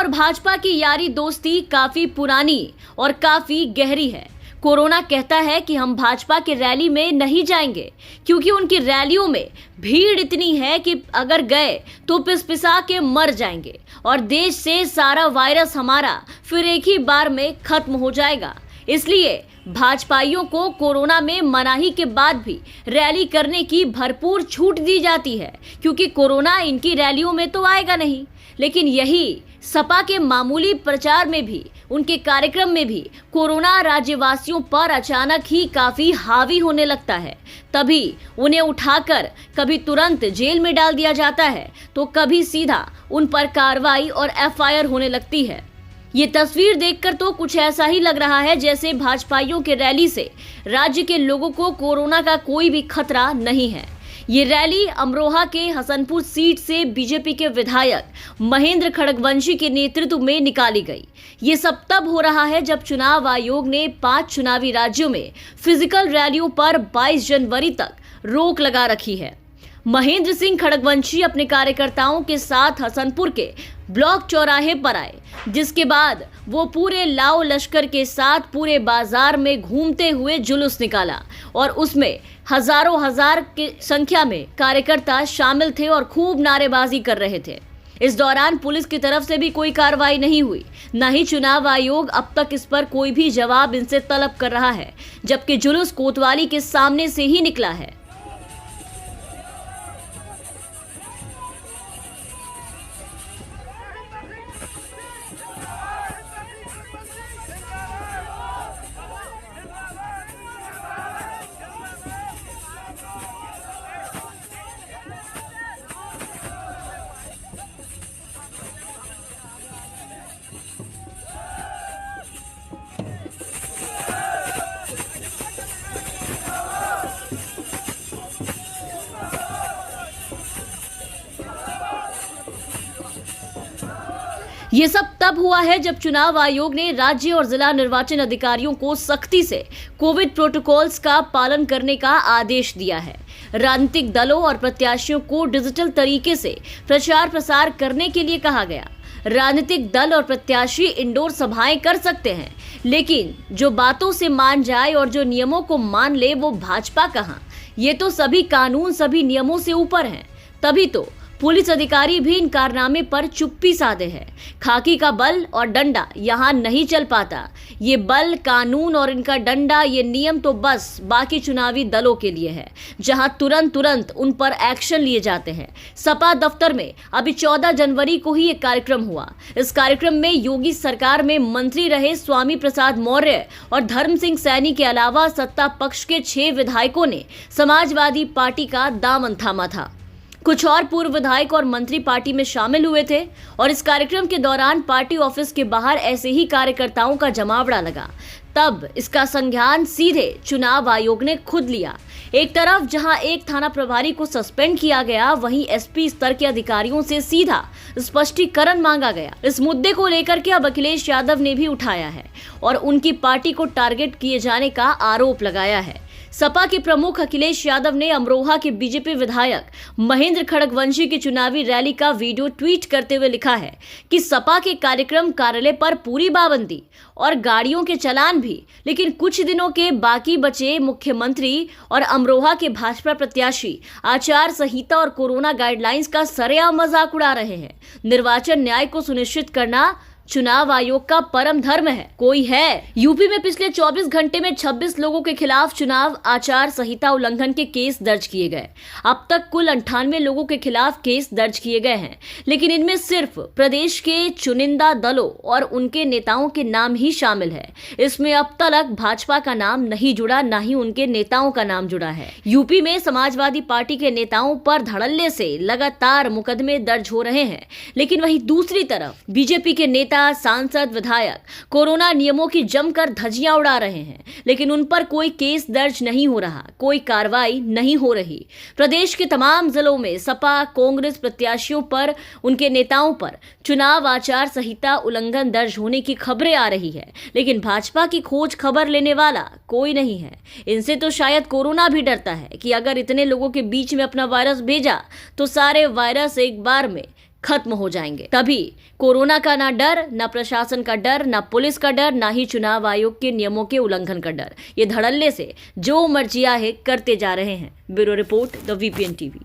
और भाजपा की यारी दोस्ती काफी पुरानी और काफी गहरी है। कोरोना कहता है कि हम भाजपा के रैली में नहीं जाएंगे क्योंकि उनकी रैलियों में भीड़ इतनी है कि अगर गए तो पिसपिसा के मर जाएंगे और देश से सारा वायरस हमारा फिर एक ही बार में खत्म हो जाएगा। इसलिए भाजपाइयों को कोरोना में मनाही के बाद भी रैली करने की भरपूर छूट दी जाती है क्योंकि कोरोना इनकी रैलियों में तो आएगा नहीं। लेकिन यही सपा के मामूली प्रचार में भी, उनके कार्यक्रम में भी कोरोना राज्यवासियों पर अचानक ही काफी हावी होने लगता है। तभी उन्हें उठाकर कभी तुरंत जेल में डाल दिया जाता है तो कभी सीधा उन पर कार्रवाई और एफआईआर होने लगती है। ये तस्वीर देखकर तो कुछ ऐसा ही लग रहा है जैसे भाजपाइयों के रैली से राज्य के लोगों को कोरोना का कोई भी खतरा नहीं है। ये रैली अमरोहा के हसनपुर सीट से बीजेपी के विधायक महेंद्र खड़गवंशी के नेतृत्व में निकाली गई। ये सब तब हो रहा है जब चुनाव आयोग ने 5 चुनावी राज्यों में फिजिकल रैलियों पर 22 जनवरी तक रोक लगा रखी है। महेंद्र सिंह खड़गवंशी अपने कार्यकर्ताओं के साथ हसनपुर के ब्लॉक चौराहे पर आए, जिसके बाद वो पूरे लाओ लश्कर के साथ पूरे बाजार में घूमते हुए जुलूस निकाला और उसमें हजारों हजार की संख्या में कार्यकर्ता शामिल थे और खूब नारेबाजी कर रहे थे। इस दौरान पुलिस की तरफ से भी कोई कार्रवाई नहीं हुई, न ही चुनाव आयोग अब तक इस पर कोई भी जवाब इनसे तलब कर रहा है, जबकि जुलूस कोतवाली के सामने से ही निकला है। ये सब तब हुआ है जब चुनाव आयोग ने राज्य और जिला निर्वाचन अधिकारियों को सख्ती से कोविड प्रोटोकॉल्स का पालन करने का आदेश दिया है। राजनीतिक दलों और प्रत्याशियों को डिजिटल तरीके से प्रचार प्रसार करने के लिए कहा गया। राजनीतिक दल और प्रत्याशी इंडोर सभाएं कर सकते हैं, लेकिन जो बातों से मान जाए और जो नियमों को मान ले वो भाजपा कहाँ। ये तो सभी कानून, सभी नियमों से ऊपर हैं। तभी तो पुलिस अधिकारी भी इन कारनामे पर चुप्पी साधे हैं। खाकी का बल और डंडा यहाँ नहीं चल पाता। ये बल, कानून और इनका डंडा, ये नियम तो बस बाकी चुनावी दलों के लिए है, जहाँ तुरंत उन पर एक्शन लिए जाते हैं। सपा दफ्तर में अभी 14 जनवरी को ही एक कार्यक्रम हुआ। इस कार्यक्रम में योगी सरकार में मंत्री रहे स्वामी प्रसाद मौर्य और धर्म सिंह सैनी के अलावा सत्ता पक्ष के 6 विधायकों ने समाजवादी पार्टी का दामन थामा था। कुछ और पूर्व विधायक और मंत्री पार्टी में शामिल हुए थे और इस कार्यक्रम के दौरान पार्टी ऑफिस के बाहर ऐसे ही कार्यकर्ताओं का जमावड़ा लगा। तब इसका संज्ञान सीधे चुनाव आयोग ने खुद लिया। एक तरफ जहां एक थाना प्रभारी को सस्पेंड किया गया, वहीं एसपी स्तर के अधिकारियों से सीधा स्पष्टीकरण मांगा गया। इस मुद्दे को लेकर के अब अखिलेश यादव ने भी उठाया है और उनकी पार्टी को टारगेट किए जाने का आरोप लगाया है। सपा के प्रमुख अखिलेश यादव ने अमरोहा के बीजेपी विधायक महेंद्र खड़गवंशी की चुनावी रैली का वीडियो ट्वीट करते हुए लिखा है कि सपा के कार्यक्रम कार्यालय पर पूरी पाबंदी और गाड़ियों के चलान भी, लेकिन कुछ दिनों के बाकी बचे मुख्यमंत्री और अमरोहा के भाजपा प्रत्याशी आचार संहिता और कोरोना गाइडलाइंस का सरेआम मजाक उड़ा रहे हैं। निर्वाचन न्याय को सुनिश्चित करना चुनाव आयोग का परम धर्म है। कोई है? यूपी में पिछले 24 घंटे में 26 लोगों के खिलाफ चुनाव आचार संहिता उल्लंघन के केस दर्ज किए गए। अब तक कुल 98 लोगों के खिलाफ केस दर्ज किए गए हैं, लेकिन इनमें सिर्फ प्रदेश के चुनिंदा दलों और उनके नेताओं के नाम ही शामिल है। इसमें अब तक भाजपा का नाम नहीं जुड़ा, न ही उनके नेताओं का नाम जुड़ा है। यूपी में समाजवादी पार्टी के नेताओं पर धड़ल्ले से लगातार मुकदमे दर्ज हो रहे हैं, लेकिन वहीं दूसरी तरफ बीजेपी के नेता, सांसद, विधायक कोरोना नियमों की जमकर धज्जियां उड़ा रहे हैं, लेकिन उन पर कोई केस दर्ज नहीं हो रहा, कोई कार्रवाई नहीं हो रही। प्रदेश के तमाम जिलों में सपा कांग्रेस प्रत्याशियों पर, उनके नेताओं पर चुनाव आचार संहिता उल्लंघन दर्ज होने की खबरें आ रही है, लेकिन भाजपा की खोज खबर लेने वाला कोई नहीं है। इनसे तो शायद कोरोना भी डरता है कि अगर इतने लोगों के बीच में अपना वायरस भेजा तो सारे वायरस एक बार में खत्म हो जाएंगे। तभी कोरोना का ना डर, ना प्रशासन का डर, ना पुलिस का डर, ना ही चुनाव आयोग के नियमों के उल्लंघन का डर। ये धड़ल्ले से जो मर्जी है करते जा रहे हैं। Bureau report, the VPN TV.